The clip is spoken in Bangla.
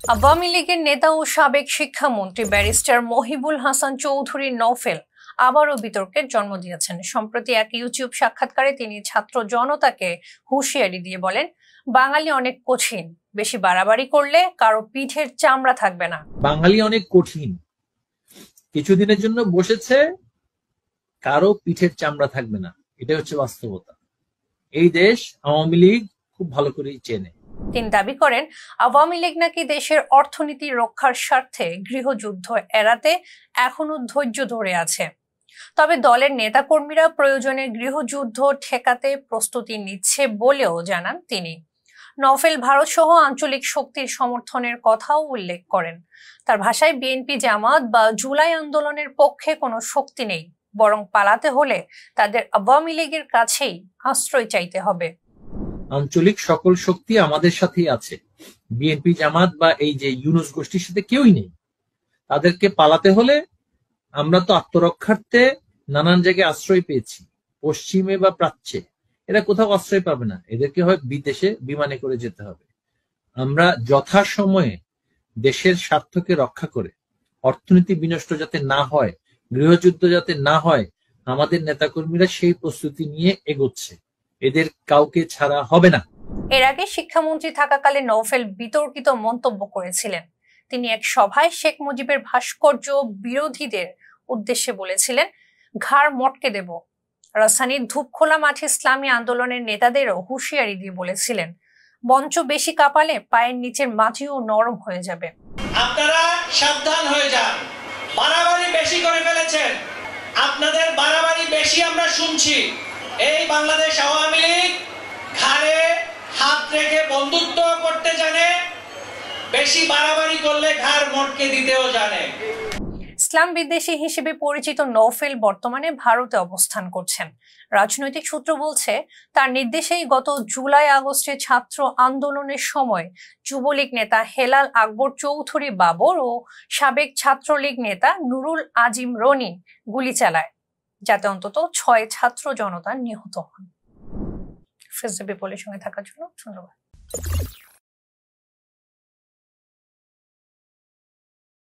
আওয়ামী লীগের নেতা ও সাবেক শিক্ষামন্ত্রী ব্যারিস্টার মহিবুল হাসান চৌধুরী নওফেল আবারও বিতর্কের জন্ম দিয়েছেন। সম্প্রতি এক ইউটিউব সাক্ষাৎকারে তিনি ছাত্র জনতাকে হুঁশিয়ারি দিয়ে বলেন, বাঙালি অনেক কঠিন, বেশি বাড়াবাড়ি করলে কারো পিঠের চামড়া থাকবে না। বাঙালি অনেক কঠিন, কিছুদিনের জন্য বসেছে, কারো পিঠের চামড়া থাকবে না। এটা হচ্ছে বাস্তবতা। এই দেশ আওয়ামী লীগ খুব ভালো করেই চেনে। তিনি দাবি করেন, আওয়ামী লীগ নাকি দেশের অর্থনীতি রক্ষার স্বার্থে গৃহযুদ্ধ এড়াতে এখনো ধৈর্য ধরে আছে। তবে দলের নেতাকর্মীরা প্রয়োজনে গৃহযুদ্ধ ঠেকাতে প্রস্তুতি নিচ্ছে বলেও জানান তিনি। নওফেল ভারত সহ আঞ্চলিক শক্তির সমর্থনের কথাও উল্লেখ করেন। তার ভাষায় বিএনপি, জামাত বা জুলাই আন্দোলনের পক্ষে কোনো শক্তি নেই, বরং পালাতে হলে তাদের আওয়ামী লীগের কাছেই আশ্রয় চাইতে হবে। আঞ্চলিক সকল শক্তি আমাদের সাথেই আছে। বিএনপি, জামাত বা এই যে ইউনুস গোষ্ঠীর সাথে কেউই নেই। তাদেরকে পালাতে হলে আমরা তো আত্মরক্ষার্থে নানান জায়গায় আশ্রয় পেয়েছি, পশ্চিমে বা প্রাচ্যে। এরা কোথাও আশ্রয় পাবে না, এদেরকে হয় বিদেশে বিমানে করে যেতে হবে। আমরা যথাসময়ে দেশের স্বার্থকে রক্ষা করে অর্থনীতি বিনষ্ট যাতে না হয়, গৃহযুদ্ধ যাতে না হয়, আমাদের নেতাকর্মীরা সেই প্রস্তুতি নিয়ে এগোচ্ছে। এদের কাউকে ছাড়া হবে না। এর আগে শিক্ষামন্ত্রী থাকাকালে নওফেল বিতর্কিত মন্তব্য করেছিলেন। তিনি এক সভায় শেখ মুজিবের ভাস্কর্য বিরোধীদের উদ্দেশ্যে বলেছিলেন, ঘাড় মটকে দেব। রাজধানীর ধূপখোলা মাঠে ইসলামী আন্দোলনের নেতাদেরও হুঁশিয়ারি দিয়ে বলেছিলেন, মঞ্চ বেশি কাঁপালে পায়ের নিচের মাটিও নরম হয়ে যাবে। আপনারা সাবধান হয়ে যান, বাড়াবাড়ি বেশি করে ফেলেছেন, আপনাদের বাড়াবাড়ি বেশি আমরা শুনছি। এই বাংলাদেশ আওয়ামী লীগ ঘাড়ে হাত রেখে বন্ধুত্ব করতে জানে, বেশি বাড়াবাড়ি করলে ঘাড় মটকে দিতেও জানে। ইসলাম বিদ্বেষী হিসেবে পরিচিত নওফেল বর্তমানে ভারতে অবস্থান করছেন। রাজনৈতিক সূত্র বলছে, তার নির্দেশেই গত জুলাই আগস্টে ছাত্র আন্দোলনের সময় যুবলীগ নেতা হেলাল আকবর চৌধুরী বাবর ও সাবেক ছাত্রলীগ নেতা নুরুল আজিম রনি গুলি চালায়, যাতে অন্তত 6 ছাত্র জনতা নিহত হন। ফেসবুক সঙ্গে থাকার জন্য ধন্যবাদ।